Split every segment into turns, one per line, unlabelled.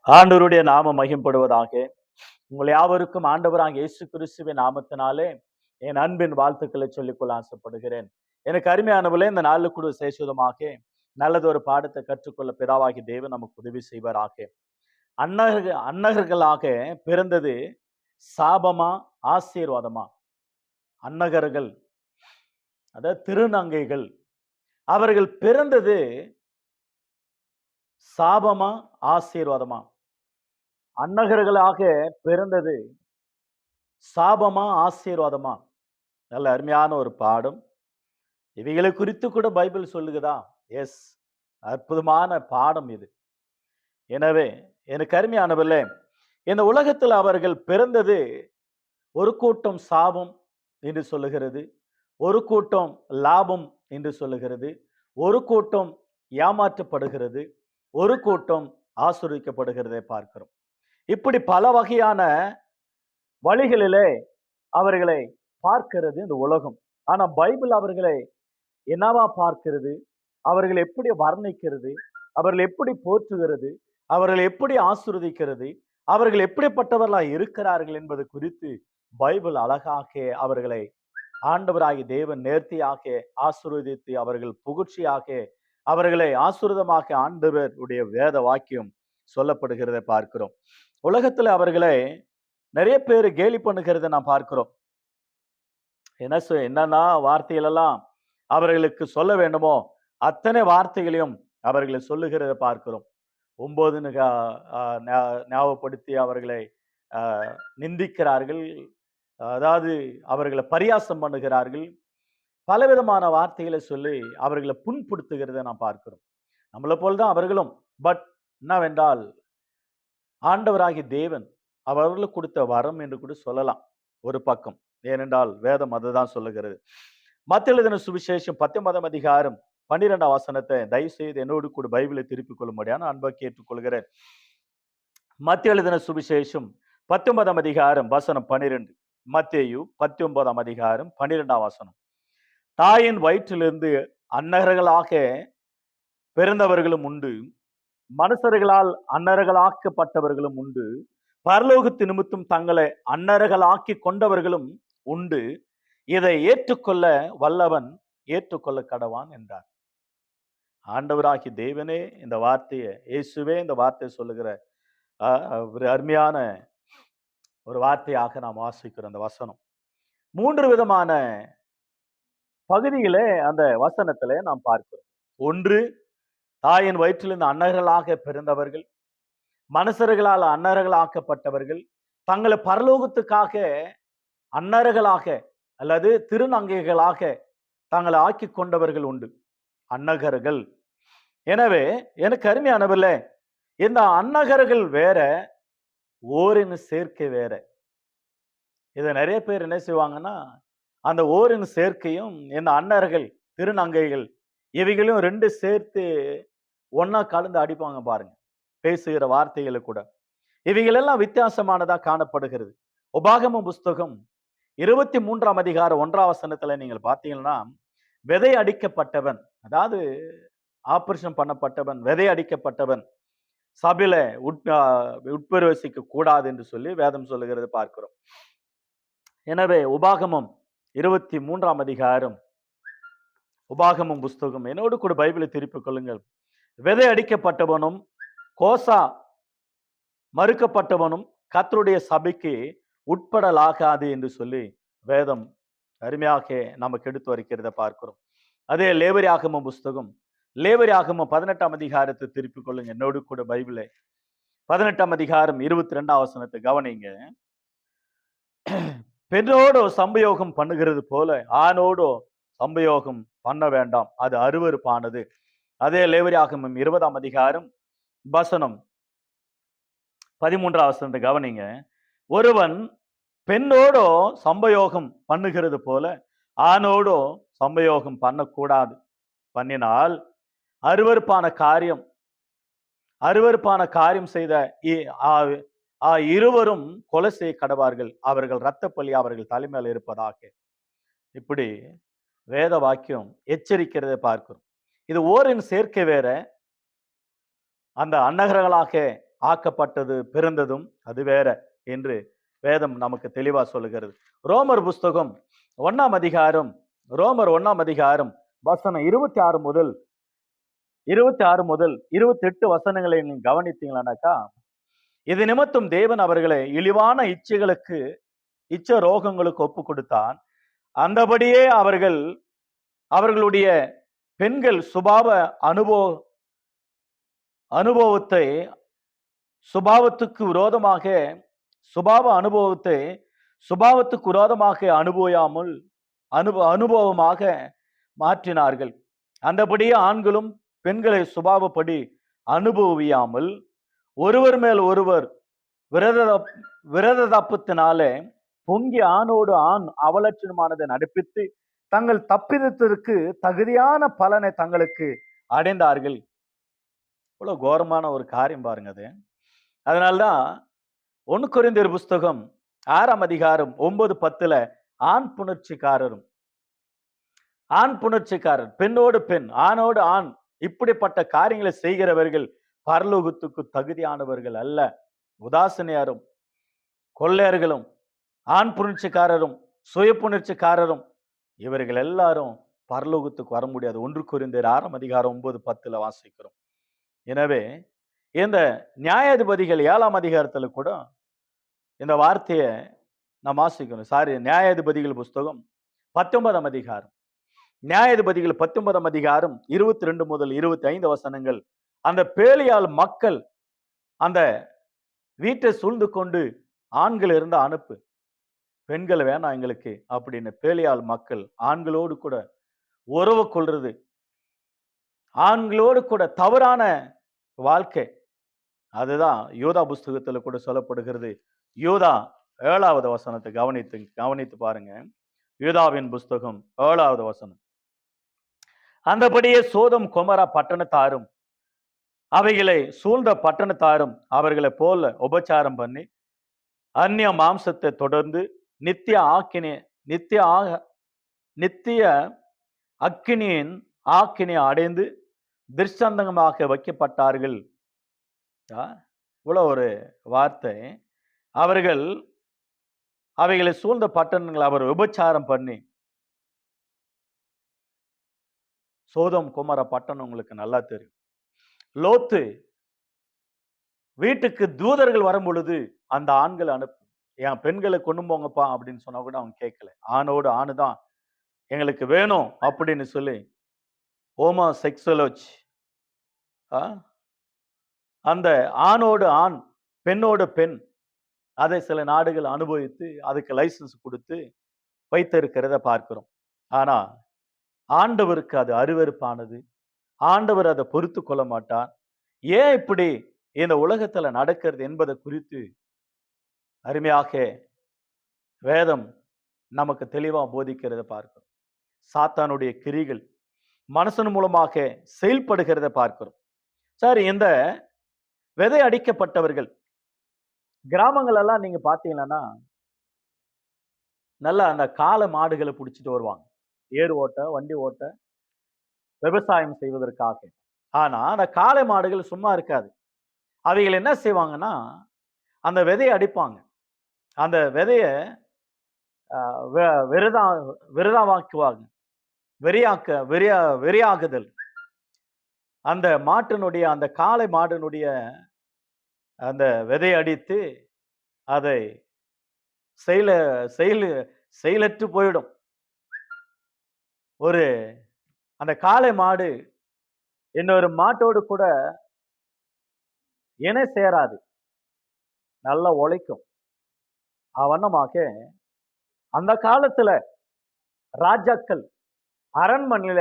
ஆண்டவருடைய நாமம் மகிம்படுவதாக. உங்கள் யாவருக்கும் ஆண்டவராகிய இயேசு கிறிஸ்துவின் நாமத்தினாலே என் அன்பின் வாழ்த்துக்களை சொல்லிக்கொள்ள ஆசைப்படுகிறேன். எனக்கு அருமையானவர்களே, இந்த நாளில் கூட விசேஷமாக நல்லதொரு பாடத்தை கற்றுக்கொள்ள பிதாவாகி தேவன் நமக்கு உதவி செய்வாராக. அன்னகர்களாக பிறந்தது சாபமா ஆசீர்வாதமா? அன்னகர்கள், அதாவது திருநங்கைகள், அவர்கள் பிறந்தது சாபமா ஆசீர்வாதமா? அன்னகர்களாக பிறந்தது சாபமா ஆசீர்வாதமா? நல்ல அருமையான ஒரு பாடம். இவைகளை குறித்து கூட பைபிள் சொல்லுகிறதா? எஸ், அற்புதமான பாடம் இது. எனவே எனக்கு அருமையானவர்களே, இந்த உலகத்தில் அவர்கள் பிறந்தது ஒரு கூட்டம் சாபம் என்று சொல்லுகிறது, ஒரு கூட்டம் லாபம் என்று சொல்லுகிறது, ஒரு கூட்டம் ஏமாற்றப்படுகிறது, ஒரு கூட்டம் ஆசீர்வதிக்கப்படுகிறதை பார்க்கிறோம். இப்படி பல வகையான வழிகளிலே அவர்களை பார்க்கிறது இந்த உலகம். ஆனா பைபிள் அவர்களை என்னவா பார்க்கிறது? அவர்கள் எப்படி வர்ணிக்கிறது? அவர்கள் எப்படி போற்றுகிறது? அவர்கள் எப்படி ஆசீர்வதிக்கிறது? அவர்கள் எப்படிப்பட்டவர்களாய் இருக்கிறார்கள் என்பது குறித்து பைபிள் அழகாக அவர்களை ஆண்டவராகிய தேவன் நேர்த்தியாக ஆசீர்வதித்து, அவர்கள் புகழ்ச்சியாக அவர்களை ஆசீர்வாதமாக ஆண்டவருடைய வேத வாக்கியம் சொல்லப்படுகிறதை பார்க்கிறோம். உலகத்துல அவர்களை நிறைய பேர் கேலி பண்ணுகிறத நாம் பார்க்கிறோம். என்னன்னா வார்த்தைகள் எல்லாம் அவர்களுக்கு சொல்ல வேண்டுமோ அத்தனை வார்த்தைகளையும் அவர்களை சொல்லுகிறத பார்க்கிறோம். 9 ஞாபகப்படுத்தி அவர்களை நிந்திக்கிறார்கள், அதாவது அவர்களை பரியாசம் பண்ணுகிறார்கள், பலவிதமான வார்த்தைகளை சொல்லி அவர்களை புண்படுத்துகிறத நாம் பார்க்கிறோம். நம்மளை போல்தான் அவர்களும். பட் என்னவென்றால், ஆண்டவராகிய தேவன் அவர்களுக்கு கொடுத்த வரம் என்று கூட சொல்லலாம் ஒரு பக்கம். ஏனென்றால் வேதம் அதுதான் சொல்லுகிறது. மத்தேயு எழுதின சுவிசேஷம் 19ஆம் அதிகாரம் 12ஆம் வசனத்தை தயவு செய்து என்னோடு கூட பைபிளை திருப்பிக் கொள்ளும்படியான அன்பை கேட்டுக்கொள்கிறேன். மத்தேயு எழுதின சுவிசேஷம் 19ஆம் அதிகாரம் வசனம் 12. மத்தேயு 19ஆம் அதிகாரம் 12ஆம் வசனம். தாயின் வயிற்றிலிருந்து அன்னகர்களாக பிறந்தவர்களும் உண்டு, மனுஷர்களால் அன்னர்களாக்கப்பட்டவர்களும் உண்டு, பரலோகத்து நிமித்தம் தங்களை அன்னர்களாக்கி கொண்டவர்களும் உண்டு. இதை ஏற்றுக்கொள்ள வல்லவன் ஏற்றுக்கொள்ள கடவான் என்றார். ஆண்டவராகி தேவனே இந்த வார்த்தையை, இயேசுவே இந்த வார்த்தையை சொல்லுகிற ஒரு அருமையான ஒரு வார்த்தையாக நாம் வாசிக்கிறோம். அந்த வசனம் 3 விதமான பகுதியிலே அந்த வசனத்திலே நாம் பார்க்கிறோம். ஒன்று, தாயின் வயிற்றிலிருந்து அன்னர்களாக பிறந்தவர்கள், மனுஷர்களால் அன்னர்களாக்கப்பட்டவர்கள், தங்களை பரலோகத்துக்காக அன்னர்களாக அல்லது திருநங்கைகளாக தங்களை ஆக்கி கொண்டவர்கள் உண்டு, அன்னகர்கள். எனவே எனக்கு அருமையானவர்களே, இந்த அன்னகர்கள் வேற, ஓரின சேர்க்கை வேற. இதை நிறைய பேர் என்ன செய்வாங்கன்னா, அந்த ஓரின சேர்க்கையும் இந்த அன்னர்கள் திருநங்கைகள் இவைகளையும் 2 சேர்த்து ஒன்னா கலந்து அடிப்பாங்க பாருங்க, பேசுகிற வார்த்தைகளை கூட. இவைகளெல்லாம் வித்தியாசமானதா காணப்படுகிறது. உபாகமம் புஸ்தகம் 23ஆம் அதிகாரம் 1ஆம் வசனத்துல நீங்கள் பார்த்தீங்கன்னா, விதை அடிக்கப்பட்டவன், அதாவது ஆபரேஷன் பண்ணப்பட்டவன், விதை அடிக்கப்பட்டவன் சபையில உட்பிரவேசிக்க கூடாது என்று சொல்லி வேதம் சொல்லுகிறது பார்க்கிறோம். எனவே உபாகமம் 23ஆம் அதிகாரம், உபாகமம் புஸ்தகம் என்னோடு கூட பைபிளை திருப்பிக் கொள்ளுங்கள். விதை அடிக்கப்பட்டவனும் கோசா மறுக்கப்பட்டவனும் கர்த்தருடைய சபைக்கு உட்படலாகாது என்று சொல்லி வேதம் அருமையாக நமக்கு எடுத்து வருகிறத பார்க்கிறோம். அதே லேவியராகமம் புஸ்தகம், லேவியராகமம் 18ஆம் அதிகாரத்தை திருப்பிக் கொள்ளுங்க என்னோடு கூட பைபிளை. 18ஆம் அதிகாரம் 22ஆம் வசனத்தை கவனிங்க. பெண்ணோடோ சம்பயோகம் பண்ணுகிறது போல ஆணோடோ சம்பயோகம் பண்ண வேண்டாம், அது அருவருப்பானது. அதே லேவியராகமம் 20ஆம் அதிகாரம் வசனம் 13ஆம் வசனத்தை கவனிங்க. ஒருவன் பெண்ணோடோ சம்பயோகம் பண்ணுகிறது போல ஆணோடோ சம்பயோகம் பண்ணக்கூடாது, பண்ணினால் அருவருப்பான காரியம் செய்த இருவரும் கொலை செய்ய கடவார்கள், அவர்கள் இரத்தப்பழி அவர்கள் தலைமையில் இருப்பதாக. இப்படி வேத வாக்கியம் எச்சரிக்கிறதை பார்க்கிறோம். இது ஓரின் சேர்க்கை வேற, அந்த அன்னகர்களாக ஆக்கப்பட்டது பிறந்ததும் அது வேற என்று வேதம் நமக்கு தெளிவா சொல்லுகிறது. ரோமர் புஸ்தகம் 1 அதிகாரம், ரோமர் 1 அதிகாரம் வசனம் 26 முதல் 28 வசனங்களை நீங்க கவனித்தீங்களானாக்கா, இது நிமித்தம் தேவன் அவர்களை இழிவான இச்ச ரோகங்களுக்கு ஒப்பு கொடுத்தான். அந்தபடியே அவர்களுடைய பெண்கள் அனுபவத்தை சுபாவத்துக்கு விரோதமாக அனுபவமாக மாற்றினார்கள். அந்தபடியே ஆண்களும் பெண்களை சுபாவப்படி அனுபவியாமல் ஒருவர் மேல் ஒருவர் விரதப்பினாலே பொங்கி ஆணோடு ஆண் அவலட்சணமானதை நடப்பித்து தங்கள் தப்பிதத்திற்கு தகுதியான பலனை தங்களுக்கு அடைந்தார்கள். இவ்வளவு கோரமான ஒரு காரியம் பாருங்க அது. அதனால்தான் 1 கொரிந்தியர் புஸ்தகம் 6 அதிகாரம் 9-10 ஆண் புணர்ச்சிக்காரர், பெண்ணோடு பெண், ஆணோடு ஆண், இப்படிப்பட்ட காரியங்களை செய்கிறவர்கள் பரலோகத்துக்கு தகுதியானவர்கள் அல்ல. உதாசீனியரும் கொள்ளையர்களும் ஆண் புணர்ச்சிக்காரரும் சுய புணர்ச்சிக்காரரும் இவர்கள் எல்லாரும் பரலோகத்துக்கு வர முடியாது. 1 கொரிந்தியர் 6 அதிகாரம் 9-10 வாசிக்கிறோம். எனவே இந்த நியாயாதிபதிகள் 7 அதிகாரத்துல கூட இந்த வார்த்தையை நாம் வாசிக்கணும். நியாயாதிபதிகள் புஸ்தகம் 19 அதிகாரம், நியாயாதிபதிகள் 19 அதிகாரம் 22 முதல் 25 வசனங்கள். அந்த பேலியால் மக்கள் அந்த வீட்டை சூழ்ந்து கொண்டு ஆண்கள் இருந்தா அனுப்பு, பெண்கள் வேணாம் எங்களுக்கு அப்படின்னு பேலியால் மக்கள் ஆண்களோடு கூட உறவு கொள்றது, ஆண்களோடு கூட தவறான வாழ்க்கை. அதுதான் யோதா புஸ்தகத்துல கூட சொல்லப்படுகிறது. யோதா 7வது வசனத்தை கவனித்து பாருங்க. யோதாவின் புஸ்தகம் 7வது வசனம். அந்தபடியே சோதம் கொமரா பட்டணத்தாரும் அவைகளை சூழ்ந்த பட்டணத்தாரும் அவர்களை போல உபச்சாரம் பண்ணி அந்நிய மாம்சத்தை தொடர்ந்து நித்திய அக்கினியின் ஆக்கினை அடைந்து திருஷ்டாந்தமாக வைக்கப்பட்டார்கள். இவ்வளவு ஒரு வார்த்தை. அவைகளை சூழ்ந்த பட்டணங்கள் அவர் விபச்சாரம் பண்ணி, சோதம் குமார பட்டணம் உங்களுக்கு நல்லா தெரியும். லோத்து வீட்டுக்கு தூதர்கள் வரும் பொழுது அந்த ஆண்கள் அனுப்பு, என் பெண்களை கொண்டு போங்கப்பா அப்படின்னு சொன்னா கூட அவங்க கேட்கல. ஆணோடு ஆணுதான் எங்களுக்கு வேணும் அப்படின்னு சொல்லி ஹோமோ செக்ஸுவலோச், அந்த ஆணோடு ஆண் பெண்ணோடு பெண், அதை சில நாடுகள் அனுபவித்து அதுக்கு லைசன்ஸ் கொடுத்து வைத்திருக்கிறத பார்க்கிறோம். ஆனா ஆண்டவருக்கு அது அருவருப்பானது. ஆண்டவர் அதை பொறுத்து கொள்ள மாட்டார். ஏன் இப்படி இந்த உலகத்துல நடக்கிறது என்பதை குறித்து அருமையாக வேதம் நமக்கு தெளிவா போதிக்கிறத பார்க்கிறோம். சாத்தானுடைய கிரிகள் மனுஷன் மூலமாக செயல்படுகிறத பார்க்கிறோம். சரி, இந்த விதை அடிக்கப்பட்டவர்கள் கிராமங்கள் எல்லாம் நீங்க பாத்தீங்கன்னா நல்லா அந்த காளை மாடுகளை பிடிச்சிட்டு வருவாங்க, ஏர் ஓட்ட, வண்டி ஓட்ட, விவசாயம் செய்வதற்காக. ஆனா அந்த காளை மாடுகள் சும்மா இருக்காது. அவைகள் என்ன செய்வாங்கன்னா அந்த விதையை அடிப்பாங்க. அந்த விதைய விரதமாக்குவாங்க. வெறியாகுதல். அந்த மாட்டினுடைய, அந்த காளை மாடினுடைய அந்த விதை அடித்து அதை செயலற்று போயிடும். அந்த காளை மாடு இன்னொரு மாட்டோடு கூட இணை சேராது, நல்லா உழைக்கும். அவனமாக அந்த காலத்துல ராஜாக்கள் அரண்மனையில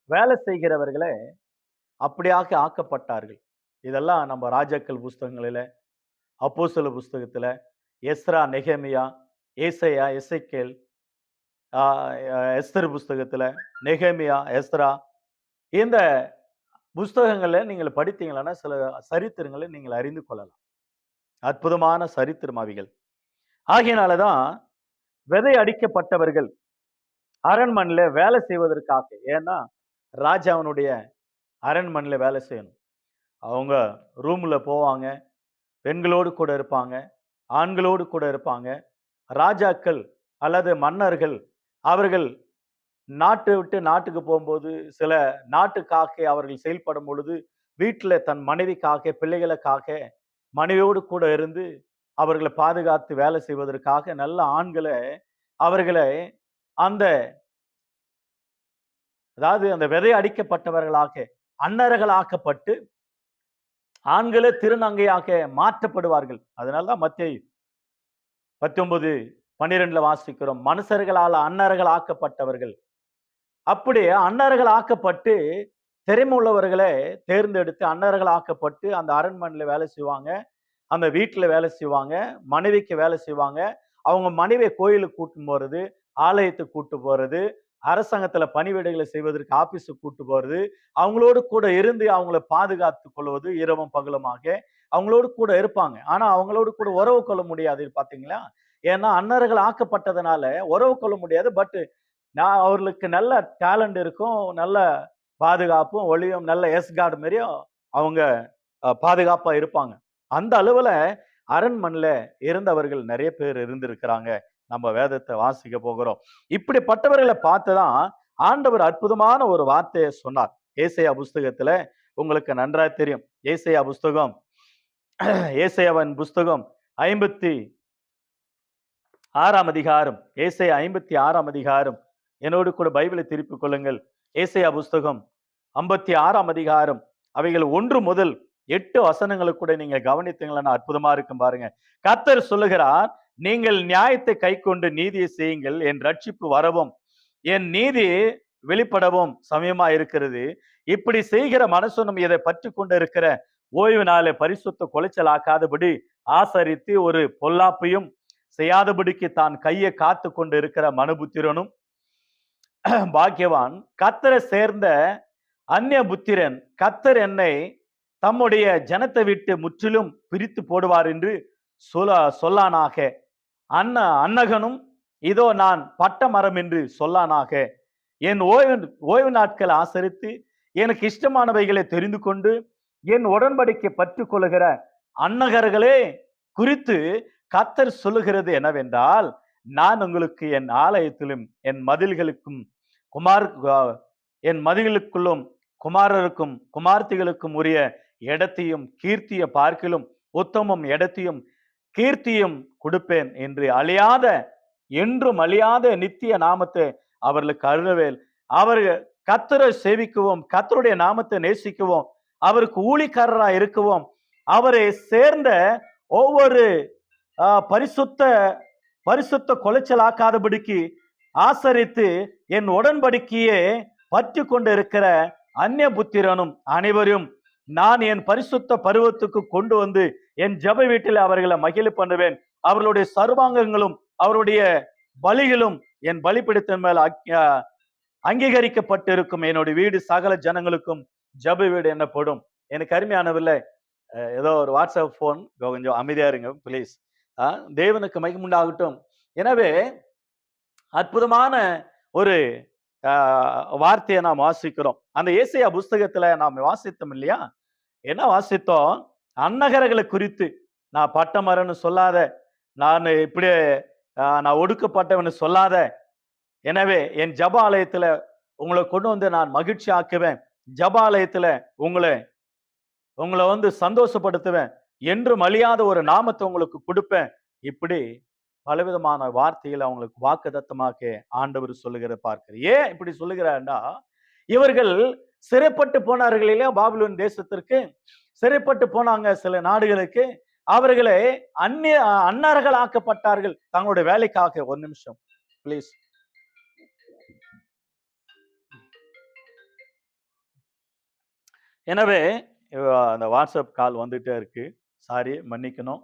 வேலை செய்கிறவர்களே அப்படியாக ஆக்கப்பட்டார்கள். இதெல்லாம் நம்ம ராஜாக்கள் புஸ்தகங்களில, அப்போஸ்தல புஸ்தகத்துல, எஸ்ரா, நெகேமியா, ஏசாயா, எசேக்கியேல், எஸ்தர் புஸ்தகத்துல, நெகேமியா, எஸ்ரா, இந்த புஸ்தகங்களை நீங்கள் படித்தீங்கன்னா சில சரித்திரங்களை நீங்கள் அறிந்து கொள்ளலாம். அற்புதமான சரித்திரம் அவைகள். ஆகையினாலதான் விதை அடிக்கப்பட்டவர்கள் அரண்மனையில வேலை செய்வதற்காக, ஏன்னா ராஜாவனுடைய அரண்மனையில வேலை செய்யணும். அவங்க ரூம்ல போவாங்க, பெண்களோடு கூட இருப்பாங்க, ஆண்களோடு கூட இருப்பாங்க. ராஜாக்கள் அல்லது மன்னர்கள் அவர்கள் நாட்டை விட்டு நாட்டுக்கு போகும்போது சில நாட்டுக்காக அவர்கள் செயல்படும் பொழுது வீட்டுல தன் மனைவிக்காக, பிள்ளைகளுக்காக மனைவியோடு கூட இருந்து அவர்களை பாதுகாத்து வேலை செய்வதற்காக நல்ல ஆண்களை அவர்களை அந்த அதாவது அந்த விதை அடிக்கப்பட்டவர்களாக அன்னர்களாக்கப்பட்டு ஆண்களே திருநங்கையாக மாற்றப்படுவார்கள். அதனாலதான் மத்தேயு 19:12 வாசிக்கிறோம், மனுஷர்களால் அன்னர்கள் ஆக்கப்பட்டவர்கள். அப்படியே அன்னர்கள் ஆக்கப்பட்டு திறமையுள்ளவர்களை தேர்ந்தெடுத்து அன்னர்கள் ஆக்கப்பட்டு அந்த அரண்மனையில வேலை செய்வாங்க, அந்த வீட்டுல வேலை செய்வாங்க, மனைவிக்கு வேலை செய்வாங்க. அவங்க மனைவியை கோயிலுக்கு கூட்டு போறது, ஆலயத்துக்கு கூட்டு போறது, அரசாங்கத்துல பணிவிடைகளை செய்வதற்கு ஆபீஸுக்கு கூட்டு போறது, அவங்களோடு கூட இருந்து அவங்கள பாதுகாத்துக் கொள்வது இரவும் பகலுமாக அவங்களோடு கூட இருப்பாங்க. ஆனா அவங்களோடு கூட உறவு கொள்ள முடியாது பாத்தீங்களா? ஏன்னா அன்னர்கள் ஆக்கப்பட்டதுனால உறவு கொள்ள முடியாது. பட் நான் அவர்களுக்கு நல்ல டேலண்ட் இருக்கும், நல்ல பாதுகாப்பும் ஒளியும் நல்ல எஸ்கார்டு மாதிரியும் அவங்க பாதுகாப்பா இருப்பாங்க. அந்த அளவுல அரண்மனையில இருந்தவர்கள் நிறைய பேர் இருந்திருக்கிறாங்க. நம்ம வேதத்தை வாசிக்க போகிறோம். இப்படிப்பட்டவர்களை பார்த்துதான் ஆண்டவர் அற்புதமான ஒரு வார்த்தையை சொன்னார். ஏசாயா புஸ்தகத்துல உங்களுக்கு நன்றாக தெரியும். ஏசாயா புஸ்தகம் ஏசாயாவின் புஸ்தகம் 56 அதிகாரம், ஏசாயா 56 அதிகாரம். என்னோடு கூட பைபிளை திருப்பிக் கொள்ளுங்கள். ஏசாயா புஸ்தகம் 56 அதிகாரம் அவைகள் 1 முதல் 8 வசனங்களுக்கு கூட நீங்க கவனித்தீங்களா? அற்புதமா இருக்கும் பாருங்க. கர்த்தர் சொல்லுகிறார், நீங்கள் நியாயத்தை கைக்கொண்டு நீதியை செய்யுங்கள், என் ரட்சிப்பு வரவும் என் நீதி வெளிப்படவும் சமயமா இருக்கிறது. இப்படி செய்கிற மனுஷனும் இதை பற்றி கொண்டு இருக்கிற ஓய்வு நாளை பரிசுத்த குலைச்சல் ஆக்காதபடி ஆசரித்து ஒரு பொல்லாப்பையும் செய்யாதபடிக்கு தான் கையை காத்து கொண்டு இருக்கிற மனுபுத்திரனும் பாக்கியவான். கர்த்தரை சேர்ந்த அந்நிய புத்திரன் கர்த்தர் என்னை தம்முடைய ஜனத்தை விட்டு முற்றிலும் பிரித்து போடுவார் என்று சொல்லானாக. அன்னகனும் இதோ நான் பட்ட மரம் என்று சொல்லானாக. என் ஓய்வு நாட்களை ஆசரித்து எனக்கு இஷ்டமானவைகளை தெரிந்து கொண்டு என் உடன்படிக்கை பற்றி கொள்ளுகிற அன்னகர்களே குறித்து கர்த்தர் சொல்லுகிறது என்னவென்றால், நான் உங்களுக்கு என் ஆலயத்திலும் என் மதில்களுக்கும் என் மதில்களுக்குள்ளும் குமாரருக்கும் குமார்த்திகளுக்கும் உரிய இடத்தையும் கீர்த்திய பார்க்கிலும் உத்தமம் இடத்தையும் கீர்த்தியும் கொடுப்பேன் என்று அழியாத என்றும் அழியாத நித்திய நாமத்தை அவர்களுக்கு அருள்வேன். அவர்கள் கர்த்தரை சேவிக்கவும் கர்த்தருடைய நாமத்தை நேசிக்கவும் அவருக்கு ஊழிக்காரராக இருக்கவும் அவரை சேர்ந்த ஒவ்வொரு பரிசுத்த கொலைச்சலாக்காதபடிக்கு ஆசரித்து என் உடன்படிக்கையே பற்றி கொண்டு இருக்கிற அந்நிய புத்திரனும் அனைவரும் நான் என் பரிசுத்த பருவத்துக்கு கொண்டு வந்து என் ஜப வீட்டில் அவர்களை மகிழ பண்ணுவேன். அவர்களுடைய சர்வாங்கங்களும் அவருடைய பலிகளும் என் பலிப்பிடித்தன் மேல் அங்கீகரிக்கப்பட்டிருக்கும். என்னுடைய வீடு சகல ஜனங்களுக்கும் ஜப வீடு என்னப்படும். எனக்கு அருமையானவில்லை, ஏதோ ஒரு வாட்ஸ்அப் போன், கொஞ்சம் அமைதியா இருங்க பிளீஸ். தேவனுக்கு மகிமுண்டாகட்டும். எனவே அற்புதமான ஒரு வார்த்தையை நாம் வாசிக்கிறோம். அந்த ஏசாயா புஸ்தகத்துல நாம் வாசித்தோம் இல்லையா? என்ன வாசித்தோம்? அன்னகர்களை குறித்து நான் பட்டமரன்னு சொல்லாத, நான் இப்படி நான் ஒடுக்கப்பட்டவன்னு சொல்லாத, எனவே என் ஜப ஆலயத்துல உங்களை கொண்டு வந்து நான் மகிழ்ச்சி ஆக்குவேன், ஜப ஆலயத்துல உங்களை வந்து சந்தோஷப்படுத்துவேன், என்றும் அழியாத ஒரு நாமத்தை உங்களுக்கு கொடுப்பேன். இப்படி பலவிதமான வார்த்தைகளை அவங்களுக்கு வாக்குத்தத்தமாக ஆண்டவர் சொல்லுகிற பார்க்கிறேன். ஏன் இப்படி சொல்லுகிறார்னா, இவர்கள் சிறைப்பட்டு போனார்கள் இல்லையா? பாபிலோன் தேசத்திற்கு சிறைப்பட்டு போனாங்க சில நாடுகளுக்கு. அவர்களை அன்னர்கள் ஆக்கப்பட்டார்கள் தங்களுடைய வேலைக்காக. ஒரு நிமிஷம் பிளீஸ். எனவே அந்த வாட்ஸ்அப் கால் வந்துட்டே இருக்கு, சாரி மன்னிக்கணும்.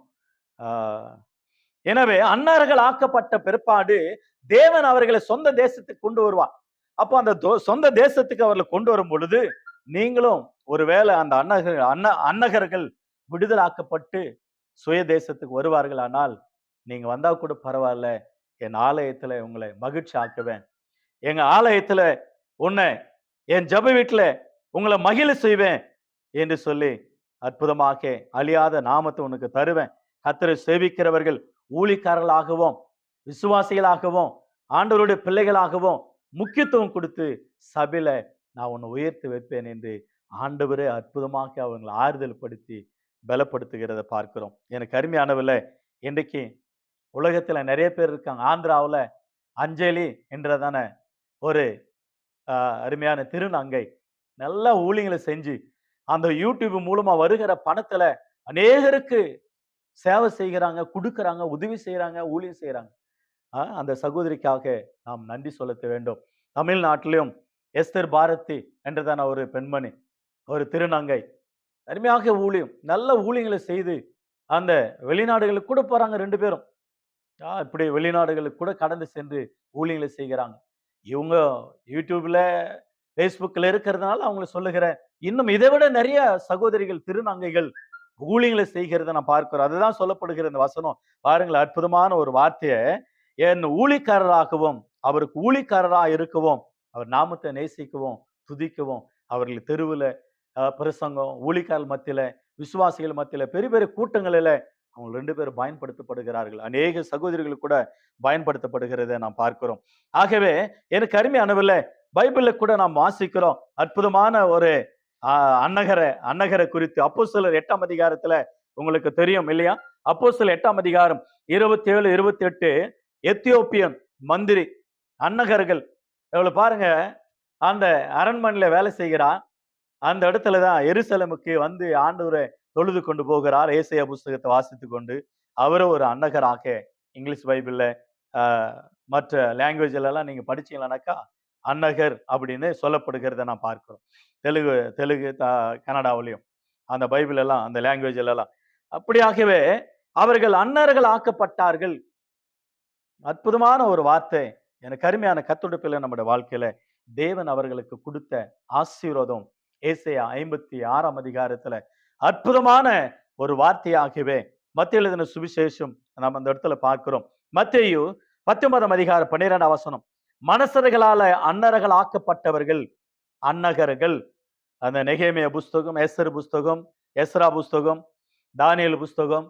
எனவே அன்னர்கள் ஆக்கப்பட்ட பிற்பாடு தேவன் அவர்களை சொந்த தேசத்துக்கு கொண்டு வருவார். அப்போ அந்த சொந்த தேசத்துக்கு அவர்களை கொண்டு வரும் பொழுது நீங்களும் ஒருவேளை அந்த அன்னகர்கள் விடுதலாக்கப்பட்டு சுய தேசத்துக்கு வருவார்கள். ஆனால் நீங்க வந்தா கூட பரவாயில்ல, என் ஆலயத்துல உங்களை மகிழ்ச்சி ஆக்குவேன், எங்க ஆலயத்துல உன்னை என் ஜப வீட்டுல உங்களை மகிழ செய்வேன் என்று சொல்லி அற்புதமாக அழியாத நாமத்தை உனக்கு தருவேன். கர்த்தரை சேவிக்கிறவர்கள் ஊழியக்காரர்களாகவும் விசுவாசிகளாகவும் ஆண்டவருடைய பிள்ளைகளாகவும் முக்கியத்துவம் கொடுத்து சபையில நான் உன்னை உயர்த்தி வைப்பேன் என்று ஆண்டவரே அற்புதமாக அவங்களை ஆறுதல் படுத்தி பலப்படுத்துகிறத பார்க்கிறோம். எனக்கு அருமையானவில்லை, இன்றைக்கு உலகத்துல நிறைய பேர் இருக்காங்க. ஆந்திராவில் அஞ்சலி என்றதான ஒரு அருமையான திருநங்கை நல்ல ஊழியங்களை செஞ்சு அந்த யூடியூப் மூலமா வருகிற பணத்துல அநேகருக்கு சேவை செய்கிறாங்க, கொடுக்கறாங்க, உதவி செய்யறாங்க, ஊழியம் செய்யறாங்க. அந்த சகோதரிக்காக நாம் நன்றி செலுத்த வேண்டும். தமிழ்நாட்டிலும் எஸ்தர் பாரதி என்றதான ஒரு பெண்மணி, ஒரு திருநங்கை அருமையாக ஊழியம், நல்ல ஊழியங்களை செய்து அந்த வெளிநாடுகளுக்கு கூட போறாங்க 2 பேரும். இப்படி வெளிநாடுகளுக்கு கூட கடந்து சென்று ஊழியங்களை செய்கிறாங்க. இவங்க யூடியூப்ல பேஸ்புக்ல இருக்கிறதுனால அவங்களை சொல்லுகிறேன். இன்னும் இதை விட நிறைய சகோதரிகள் திருநங்கைகள் ஊழியங்களை செய்கிறத நான் பார்க்கிறோம். அதுதான் சொல்லப்படுகிற இந்த வசனம் பாருங்கள், அற்புதமான ஒரு வார்த்தையை, என் ஊழியக்காரராகவும் அவருக்கு ஊழியக்காரராக இருக்கவும் அவர் நாமத்தை நேசிக்கவும் துதிக்கவும் அவர்கள் தெருவில் பிரசங்கம் ஊழியக்காரர் மத்தியில விசுவாசிகள் மத்தியில பெரிய பெரிய கூட்டங்களில அவங்க 2 பேரும் பயன்படுத்தப்படுகிறார்கள். அநேக சகோதரிகள் கூட பயன்படுத்தப்படுகிறதை நாம் பார்க்கிறோம். ஆகவே எனக்கு அருமையானவில்லை, பைபிள்ல கூட நாம் வாசிக்கிறோம் அற்புதமான ஒரு அன்னகரை குறித்து. அப்போஸ்தலர் 8ஆம் அதிகாரத்துல உங்களுக்கு தெரியும் இல்லையா? அப்போஸ்தலர் 8ஆம் அதிகாரம் 27, 28 எத்தியோப்பியன் மந்திரி அன்னகர்கள் எவ்வளவு பாருங்க, அந்த அரண்மனையில வேலை செய்கிறார். அந்த இடத்துலதான் எருசலேமுக்கு வந்து ஆண்டவரை தொழுது கொண்டு போகிறார். ஏசாயா புஸ்தகத்தை வாசித்து கொண்டு அவரும் ஒரு அன்னகராக இங்கிலீஷ் பைபிள்ல மற்ற லாங்குவேஜ்ல எல்லாம் நீங்க படிச்சீங்கன்னாக்கா அன்னகர் அப்படின்னு சொல்லப்படுகிறத நான் பார்க்கிறோம். தெலுங்கு கனடாவிலையும் அந்த பைபிள் எல்லாம் அந்த லாங்குவேஜ்ல எல்லாம் அப்படியாகவே அவர்கள் அன்னர்கள் ஆக்கப்பட்டார்கள். அற்புதமான ஒரு வார்த்தை. எனக்கு அருமையான கத்துடைப்பில் நம்முடைய வாழ்க்கையில தேவன் அவர்களுக்கு கொடுத்த ஆசீர்வாதம் ஏசாயா 56ஆம் அதிகாரத்துல அற்புதமான ஒரு வார்த்தையாகவே மத்தேயு எழுதின சுவிசேஷம் நம்ம அந்த இடத்துல பார்க்கிறோம். மத்தேயு 19ஆம் அதிகாரம் 12ஆம் வசனம், மனசர்களால அன்னர்கள் ஆக்கப்பட்டவர்கள் அன்னகர்கள். அந்த நெகேமியா புஸ்தகம், எஸ்தர் புஸ்தகம், எஸ்ரா புஸ்தகம், தானியேல் புஸ்தகம்,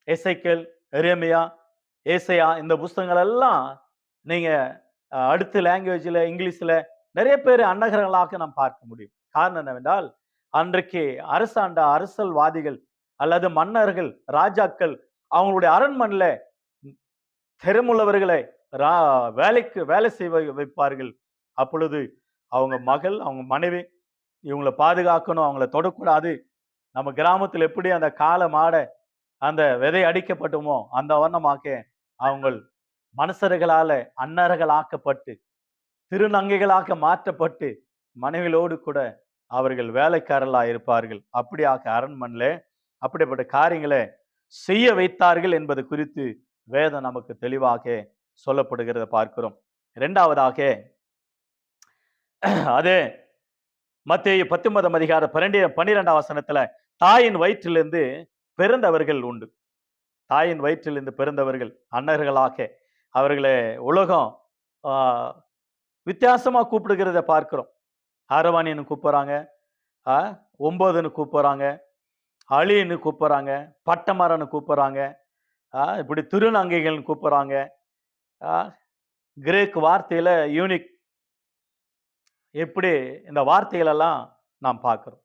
எசேக்கியேல், எரேமியா, ஏசாயா, இந்த புஸ்தகங்கள் எல்லாம் நீங்க அடுத்த லாங்குவேஜ்ல இங்கிலீஷ்ல நிறைய பேர் அன்னகர்களாக நாம் பார்க்க முடியும். காரணம் என்னவென்றால் அன்றைக்கு அரசாண்ட அரசியல்வாதிகள் அல்லது மன்னர்கள் ராஜாக்கள் அவங்களுடைய அரண்மனையில திறமுள்ளவர்களை வேலை செய்ய வைப்பார்கள். அப்பொழுது அவங்க மகள் அவங்க மனைவி இவங்களை பாதுகாக்கணும், அவங்கள தொடக்கூடாது. நம்ம கிராமத்தில் எப்படி அந்த கால மாட அந்த விதை அடிக்கப்பட்டுமோ அந்த வண்ணமாக அவங்க மனுஷர்களால அன்னர்களாக்கப்பட்டு திருநங்கைகளாக மாற்றப்பட்டு மனைவிகளோடு கூட அவர்கள் வேலைக்காரர்களா இருப்பார்கள். அப்படியாக அரண்மனையில அப்படிப்பட்ட காரியங்களை செய்ய வைத்தார்கள் என்பது குறித்து வேதம் நமக்கு தெளிவாக சொல்லப்படுகிறத பார்க்கிறோம். இரண்டாவதாக அதே மத்தேயு 19ஆம் அதிகாரம் 12ஆம் வசனத்துல தாயின் வயிற்றிலிருந்து பிறந்தவர்கள் உண்டு. தாயின் வயிற்றிலிருந்து பிறந்தவர்கள் அன்னர்களாக அவர்களை உலகம் வித்தியாசமா கூப்பிடுகிறத பார்க்கிறோம். அரவாணின்னு கூப்பிடுறாங்க, 9ன்னு கூப்பிடுறாங்க, அழின்னு கூப்பிடுறாங்க, பட்டமரன்னு கூப்பிடுறாங்க, இப்படி திருநங்கைகள்னு கூப்பிடுறாங்க. கிரேக் வார்த்தையில யூனிக், எப்படி இந்த வார்த்தைகள் எல்லாம் நாம் பார்க்கிறோம்.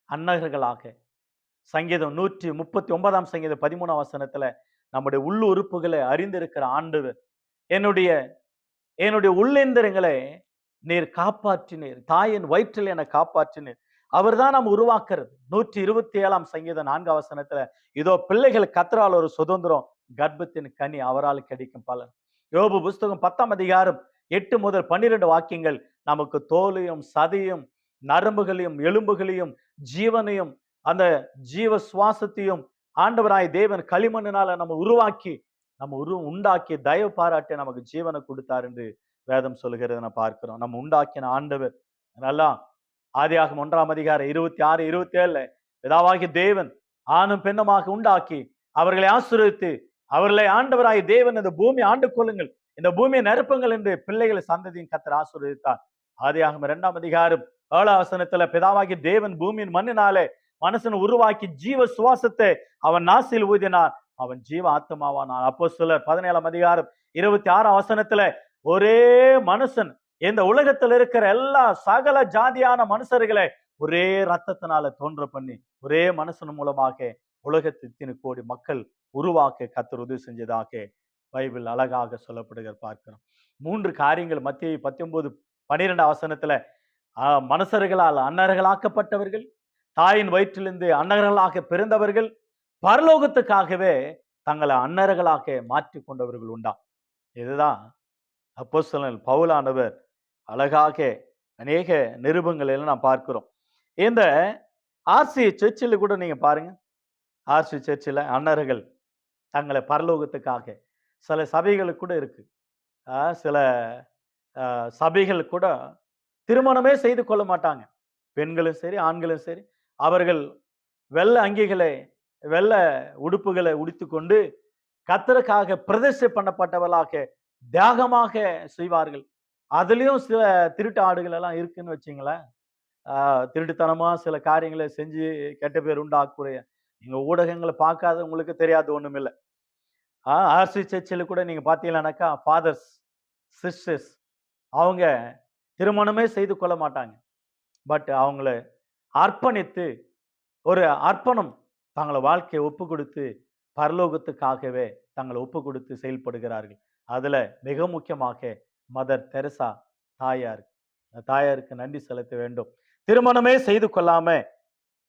அன்னகர்களாக சங்கீதம் 139ஆம் சங்கீதம் 13ஆம் வசனத்துல நம்முடைய உள்ளுறுப்புகளை அறிந்திருக்கிற ஆண்டவர் என்னுடைய உள்ளேந்திரங்களை நீர் காப்பாற்றினீர், தாயின் வயிற்றில் என காப்பாற்றினீர். அவர் தான் நாம் உருவாக்குறது. 127ஆம் சங்கீதம் 4ஆம் வசனத்துல இதோ பிள்ளைகள் கர்த்தரால் ஒரு சுதந்திரம், கர்ப்பத்தின் கனி அவரால் கிடைக்கும் பலன். யோபு புஸ்தகம் 10ஆம் அதிகாரம் 8 முதல் 12 வாக்கியங்கள் நமக்கு தோலையும் சதையும் நரம்புகளையும் எலும்புகளையும் ஜீவனையும் அந்த ஜீவ சுவாசத்தையும் ஆண்டவராய் தேவன் களிமண்ணினால நம்ம உருவாக்கி உண்டாக்கி தயவு பாராட்டி நமக்கு ஜீவனை கொடுத்தார் என்று வேதம் சொல்லுகிறத நான் பார்க்கிறோம். நம்ம உண்டாக்கின ஆண்டவர் நல்லா ஆதியாகமம் 1ஆம் அதிகாரம் 26, 27 பிதாவாகிய தேவன் ஆணும் பெண்ணுமாக உண்டாக்கி அவர்களை ஆசீர்வதித்து அவர்களை ஆண்டவராய் தேவன் இந்த பூமி ஆண்டு கொள்ளுங்கள், இந்த பூமியை நிரப்புங்கள் என்று பிள்ளைகளை சந்ததியும் கர்த்தர் ஆசீர்வதித்தார். ஆதியாகமம் 2ஆம் அதிகாரம் 7ஆம் வசனத்துல பிதாவாகிய தேவன் பூமியின் மண்ணினாலே மனுஷன் உருவாக்கி ஜீவ சுவாசத்தை அவன் நாசில் ஊதினார், அவன் ஜீவ ஆத்மாவானான். அப்போஸ்தலர் 17:26 ஒரே மனுஷன் இந்த உலகத்தில் இருக்கிற எல்லா சகல ஜாதியான மனுஷர்களை ஒரே ரத்தத்தினால தோன்ற பண்ணி ஒரே மனுஷன் மூலமாக உலகத்தின் கோடி மக்கள் உருவாக்க கர்த்தர் உதவி செஞ்சதாக பைபிள் அழகாக சொல்லப்படுகிற பார்க்கிறோம். 3 காரியங்கள் மத்தேயு 19:12 மனுஷர்களால் அன்னர்களாக்கப்பட்டவர்கள், தாயின் வயிற்றிலிருந்து அன்னர்களாக பிறந்தவர்கள், பரலோகத்துக்காகவே தங்களை அன்னர்களாக மாற்றிக் கொண்டவர்கள் உண்டா. இதுதான் அப்போஸ்தலன் பவுலானவர் அழகாக அநேக நிருபங்களை நாம் பார்க்கிறோம். இந்த ஆர்சி சர்ச்சில் கூட நீங்க பாருங்க, ஆர்சி சர்ச்சில் அன்னர்கள் தங்களை பரலோகத்துக்காக, சில சபைகளுக்கு கூட இருக்கு, சில சபைகள் கூட திருமணமே செய்து கொள்ள மாட்டாங்க, பெண்களும் சரி ஆண்களும் சரி. அவர்கள் வெள்ள அங்கிகளை வெள்ள உடுப்புகளை உடுத்து கொண்டு கர்த்தருக்காக பிரதிஷ்டை பண்ணப்பட்டவர்களாக தியாகமாக செய்வார்கள். அதுலயும் சில திருட்டு ஆடுகள் எல்லாம் இருக்குன்னு வச்சுங்களேன். திருட்டுத்தனமா சில காரியங்களை செஞ்சு கெட்ட பேர் உண்டாக்குறைய நீங்க ஊடகங்களை பார்க்காத உங்களுக்கு தெரியாது ஒண்ணும் இல்லை. ஆர்சி சர்ச்சில் கூட நீங்க பாத்தீங்கன்னாக்கா ஃபாதர்ஸ் சிஸ்டர்ஸ் அவங்க திருமணமே செய்து கொள்ள மாட்டாங்க. பட் அவங்கள அர்ப்பணித்து ஒரு அர்ப்பணம் தங்களை வாழ்க்கையை ஒப்பு கொடுத்து பரலோகத்துக்காகவே தங்களை ஒப்பு கொடுத்து செயல்படுகிறார்கள். அதுல மிக முக்கியமாக மதர் தெரசா தாயார், தாயாருக்கு நன்றி செலுத்த வேண்டும். திருமணமே செய்து கொள்ளாம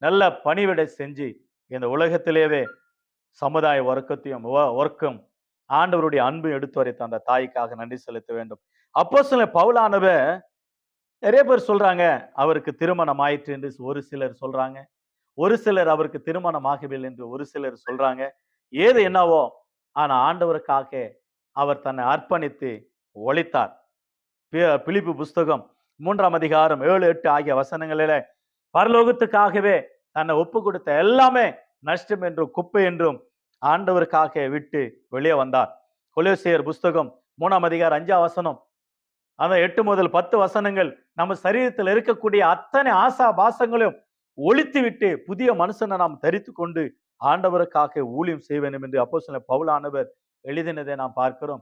நல்ல பணிவிடை செஞ்சு இந்த உலகத்திலேயே சமுதாய ஒர்க்கும் ஆண்டவருடைய அன்பு எடுத்துரைத்த அந்த தாய்க்காக நன்றி செலுத்த வேண்டும். அப்போஸ்தலன் பவுலானவர் நிறைய பேர் சொல்றாங்க அவருக்கு திருமணம் ஆயிற்று என்று ஒரு சிலர் சொல்றாங்க, ஒரு சிலர் அவருக்கு திருமணம் ஆகவில்லை என்று ஒரு சிலர் சொல்றாங்க. ஏது என்னவோ, ஆனா ஆண்டவருக்காக அவர் தன்னை அர்ப்பணித்து ஒழித்தார். பிலிப்பு புஸ்தகம் 3:7-8 ஆகிய வசனங்களில பரலோகத்துக்காகவே தன்னை ஒப்பு கொடுத்த எல்லாமே நஷ்டம் என்றும் குப்பை என்றும் ஆண்டவருக்காக விட்டு வெளியே வந்தார். கொலோசியர் புஸ்தகம் 3:5 அந்த 8 முதல் 10 வசனங்கள் நம்ம சரீரத்தில் இருக்கக்கூடிய அத்தனை ஆசா பாசங்களையும் ஒழித்து விட்டு புதிய மனுஷனை நாம் தரித்து கொண்டு ஆண்டவருக்காக ஊழியம் செய்ய வேண்டும் என்று அப்போஸ்தலன் பவுலானவர் எழுதினதை நாம் பார்க்கிறோம்.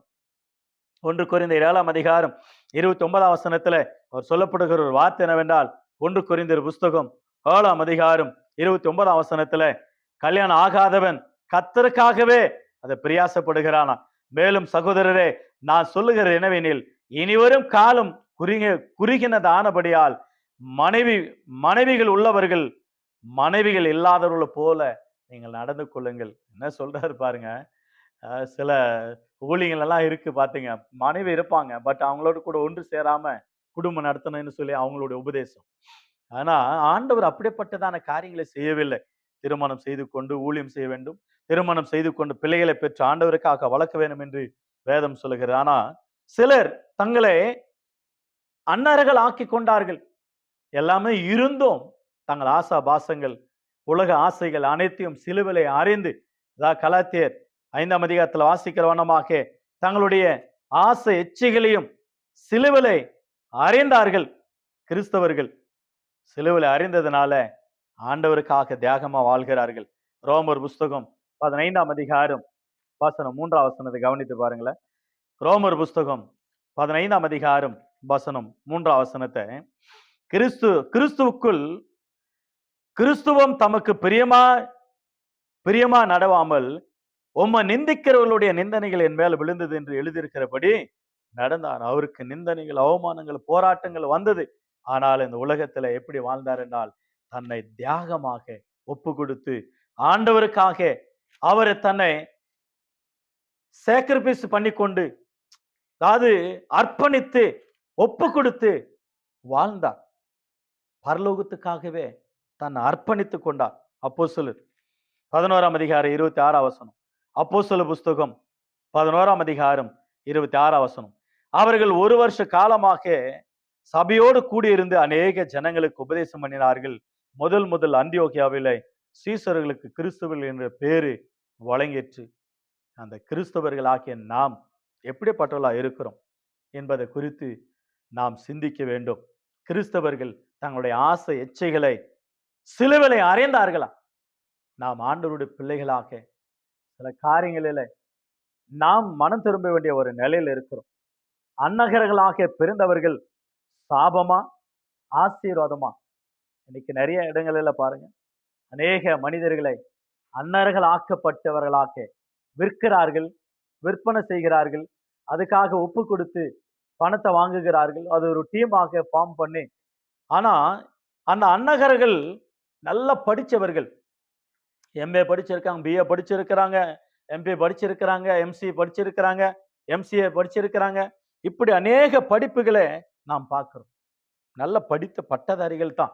1 கொரிந்தியர் 7:29 அவர் சொல்லப்படுகிற ஒரு வார்த்தை என்னவென்றால், 1 கொரிந்தியர் புஸ்தகம் 7:29 கல்யாணம் ஆகாதவன் கர்த்தருக்காகவே அதை பிரயாசப்படுகிறானா. மேலும் சகோதரரே, நான் சொல்லுகிற என்னவெனில், இனிவரும் காலம் குறுகினதானபடியால் மனைவிகள் உள்ளவர்கள் மனைவிகள் இல்லாதவர்கள் போல நீங்கள் நடந்து கொள்ளுங்கள். என்ன சொல்றாரு பாருங்க. சில ஊழியங்கள் எல்லாம் இருக்கு பாத்தீங்க, மனைவி இருப்பாங்க, பட் அவங்களோட கூட ஒன்று சேராம குடும்பம் நடத்தணும்னு சொல்லி அவங்களுடைய உபதேசம். ஆனா ஆண்டவர் அப்படிப்பட்டதான காரியங்களை செய்யவில்லை. திருமணம் செய்து கொண்டு ஊழியம் செய்ய வேண்டும், திருமணம் செய்து கொண்டு பிள்ளைகளை பெற்று ஆண்டவருக்காக வளர்க்க வேண்டும் என்று வேதம் சொல்லுகிறது. ஆனா சிலர் தங்களை அன்னர்கள் ஆக்கி கொண்டார்கள். எல்லாமே இருந்தும் தங்கள் ஆசா பாசங்கள் உலக ஆசைகள் அனைத்தையும் சிலுவிலை அறிந்து, கலாத்தியர் 5 வாசிக்கிற வண்ணமாக தங்களுடைய ஆசை எச்சைகளையும் சிலுவிலை அறிந்தார்கள். கிறிஸ்தவர்கள் சிலுவிலை அறிந்ததுனால ஆண்டவருக்காக தியாகமா வாழ்கிறார்கள். ரோமர் புஸ்தகம் 15:3 கவனித்து பாருங்களேன். ரோமர் புஸ்தகம் 15:3 கிறிஸ்துவுக்குள் கிறிஸ்துவம் தமக்கு பிரியமா நடவாமல் உம்மை நிந்திக்கிறவர்களுடைய நிந்தனைகள் என் மேல விழுந்தது என்று எழுதியிருக்கிறபடி நடந்தார். அவருக்கு நிந்தனைகள், அவமானங்கள், போராட்டங்கள் வந்தது. ஆனால் இந்த உலகத்துல எப்படி வாழ்ந்தார் என்றால், தன்னை தியாகமாக ஒப்பு கொடுத்து ஆண்டவருக்காக அவரை தன்னை சாக்ரிஃபைஸ் பண்ணி கொண்டு, அதாவது அர்ப்பணித்து ஒப்பு கொடுத்து வாழ்ந்தார். பரலோகத்துக்காகவே தன்னை அர்ப்பணித்து கொண்டார். அப்போஸ்தலர் 11:26 அப்போஸ்தலர் புஸ்தகம் 11:26 அவர்கள் 1 வருஷ காலமாக சபையோடு கூடியிருந்து அநேக ஜனங்களுக்கு உபதேசம் பண்ணினார்கள். முதல் அந்தியோகியாவிலே சீசர்களுக்கு கிறிஸ்தவர்கள் என்ற பேரு வழங்கிற்று. அந்த கிறிஸ்தவர்களாகிய நாம் எப்படிப்பட்டவர்களா இருக்கிறோம் என்பதை குறித்து நாம் சிந்திக்க வேண்டும். கிறிஸ்தவர்கள் தங்களுடைய ஆசை எச்சைகளை சிலுவையிலே அறைந்தார்களா? நாம் ஆண்டவருடைய பிள்ளைகளாக சில காரியங்களில நாம் மனம் திரும்ப வேண்டிய ஒரு நிலையில இருக்கிறோம். அந்நகர்களாக பிறந்தவர்கள் சாபமா? ஆசீர்வாதமா? இன்னைக்கு நிறைய இடங்களில பாருங்க. அநேக மனிதர்களை அந்நர்கள் ஆக்கப்பட்டவர்களாக விற்கிறார்கள், விற்பனை செய்கிறார்கள். அதுக்காக ஒப்பு கொடுத்து பணத்தை வாங்குகிறார்கள். அது ஒரு டீமாக ஃபார்ம் பண்ணி. ஆனா, அந்த அந்நகர்கள் நல்லா படிச்சவர்கள். எம்.ஏ படிச்சிருக்காங்க, பி.ஏ படிச்சிருக்கிறாங்க, எம்.பி படிச்சிருக்கிறாங்க, எம்.சி படிச்சிருக்கிறாங்க, எம்.சி.ஏ படிச்சிருக்கிறாங்க. இப்படி அநேக படிப்புகளை நாம் பார்க்கிறோம். நல்ல படித்த பட்டதாரிகள் தான்.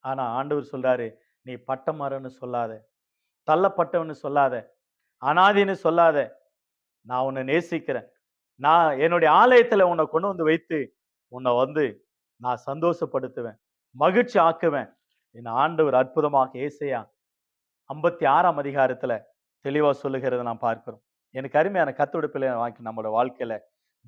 ஆனா ஆண்டவர் சொல்றாரு, நீ பட்டமரன்னு சொல்லாத, தள்ளப்பட்டவன்னு சொல்லாத, அனாதைன்னு சொல்லாத. நான் உன்னை நேசிக்கிறேன். நான் என்னுடைய ஆலயத்துல உன்னை கொண்டு வந்து வைத்து உன்னை வந்து நான் சந்தோஷப்படுத்துவேன், மகிழ்ச்சி ஆக்குவேன். என் ஆண்டவர் அற்புதமாக ஏசாயா 56ஆம் அதிகாரத்துல தெளிவா சொல்லுகிறத நாம் பார்க்கிறோம். எனக்கு அருமையான கர்த்தருடைய பிள்ளைகளாகிய நம்முடைய வாழ்க்கையில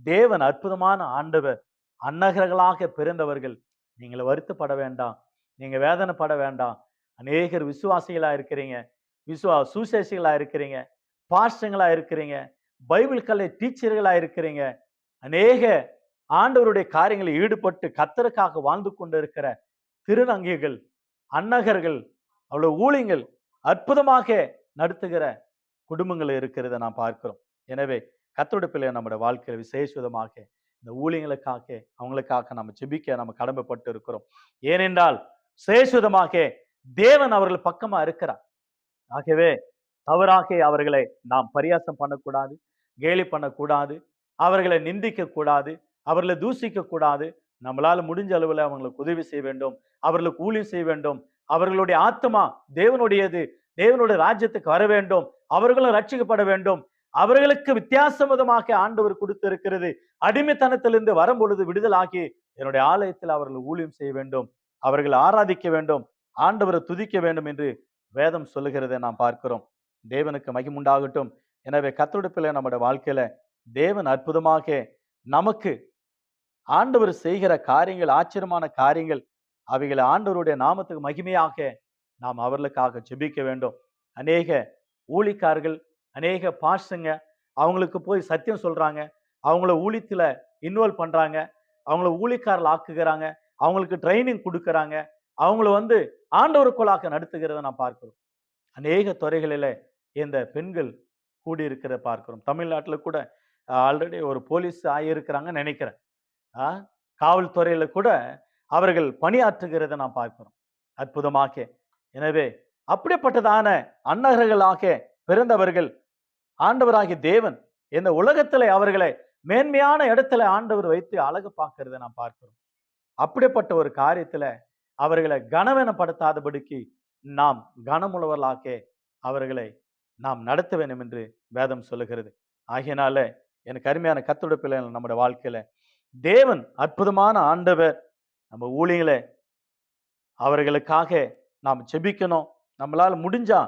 தேவன் அற்புதமான ஆண்டவர். அந்நகர்களாக பிறந்தவர்கள் நீங்கள் வருத்தப்பட வேண்டாம், நீங்க வேதனைப்பட வேண்டாம். அநேகர் விசுவாசிகளா இருக்கிறீங்க, சுசேஷிகளா இருக்கிறீங்க, பாஸ்டங்களா இருக்கிறீங்க, பைபிள் கலை டீச்சர்களா இருக்கிறீங்க. அநேக ஆண்டவருடைய காரியங்களில் ஈடுபட்டு கர்த்தருக்காக வாழ்ந்து கொண்டிருக்கிற திருநங்கைகள், அன்னகர்கள், அவ்வளவு ஊழியங்கள் அற்புதமாக நடத்துகிற குடும்பங்கள் இருக்கிறத நாம் பார்க்கிறோம். எனவே கர்த்தருடைய பிள்ளை நம்முடைய வாழ்க்கையில் விசேஷமாக இந்த ஊழியங்களுக்காக அவங்களுக்காக நம்ம ஜெபிக்க நம்ம கடமைப்பட்டு இருக்கிறோம். ஏனென்றால் விசேஷமாக தேவன் அவர்கள் பக்கமா இருக்கிறார். ஆகவே தவறாக அவர்களை நாம் பரியாசம் பண்ணக்கூடாது, கேலி பண்ணக்கூடாது, அவர்களை நிந்திக்க கூடாது, அவர்களை தூசிக்க கூடாது. நம்மளால முடிஞ்ச அளவுல அவங்களுக்கு உதவி செய்ய வேண்டும், அவர்களுக்கு ஊழியம் செய்ய வேண்டும். அவர்களுடைய ஆத்மா தேவனுடையது, தேவனுடைய ராஜ்யத்துக்கு வர வேண்டும், அவர்களும் ரட்சிக்கப்பட வேண்டும். அவர்களுக்கு வித்தியாசமாக ஆண்டவர் கொடுத்திருக்கிறது. அடிமைத்தனத்திலிருந்து வரும் பொழுது விடுதலாகி என்னுடைய ஆலயத்தில் அவர்கள் ஊழியம் செய்ய வேண்டும், அவர்கள் ஆராதிக்க வேண்டும், ஆண்டவரை துதிக்க வேண்டும் என்று வேதம் சொல்லுகிறதை நாம் பார்க்கிறோம். தேவனுக்கு மகிமுண்டாகட்டும். எனவே கர்த்தருடைய பிள்ளை நம்முடைய வாழ்க்கையில தேவன் அற்புதமாக நமக்கு ஆண்டவர் செய்கிற காரியங்கள், ஆச்சரியமான காரியங்கள், அவைகளை ஆண்டவருடைய நாமத்துக்கு மகிமையாக நாம் அவர்களுக்காக ஜெபிக்க வேண்டும். அநேக ஊழிக்காரர்கள், அநேக பாஸ்டங்க அவங்களுக்கு போய் சத்தியம் சொல்றாங்க, அவங்கள ஊழியத்துல இன்வால்வ் பண்றாங்க, அவங்கள ஊழிக்காரர்கள் ஆக்குகிறாங்க, அவங்களுக்கு ட்ரைனிங் கொடுக்கறாங்க, அவங்கள வந்து ஆண்டவருக்குள்ளாக நடத்துகிறத நாம் பார்க்கிறோம். அநேக துறைகளில இந்த பெண்கள் கூடியிருக்கிறத பார்க்கிறோம். தமிழ்நாட்டுல கூட ஆல்ரெடி ஒரு போலீஸ் ஆகியிருக்கிறாங்கன்னு நினைக்கிறேன். காவல்துறையில கூட அவர்கள் பணியாற்றுகிறத நாம் பார்க்கிறோம் அற்புதமாக. எனவே அப்படிப்பட்டதான அன்னகர்களாக பிறந்தவர்கள் ஆண்டவராகிய தேவன் இந்த உலகத்துல அவர்களை மேன்மையான இடத்துல ஆண்டவர் வைத்து அழகு பார்க்கிறத நாம் பார்க்கிறோம். அப்படிப்பட்ட ஒரு காரியத்துல அவர்களை கனவீனப்படுத்தாதபடிக்கு நாம் கனமுள்ளவர்களாக அவர்களை நாம் நடத்த வேண்டும் என்று வேதம் சொல்லுகிறது. ஆகையினால எனக்கு அருமையான கர்த்தருடைய பிள்ளைகள் நம்முடைய வாழ்க்கையில தேவன் அற்புதமான ஆண்டவர். நம்ம ஊழியங்களை அவர்களுக்காக நாம் ஜெபிக்கணும். நம்மளால முடிஞ்சா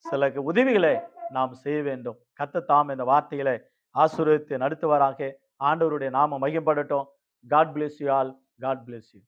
சில உதவிகளை நாம் செய்ய வேண்டும். கர்த்தர் தாம் இந்த வார்த்தைகளை ஆசீர்வதித்து நடத்துவாராக. ஆண்டவருடைய நாமம் மகிமைப்படட்டும். God bless you all. God bless you.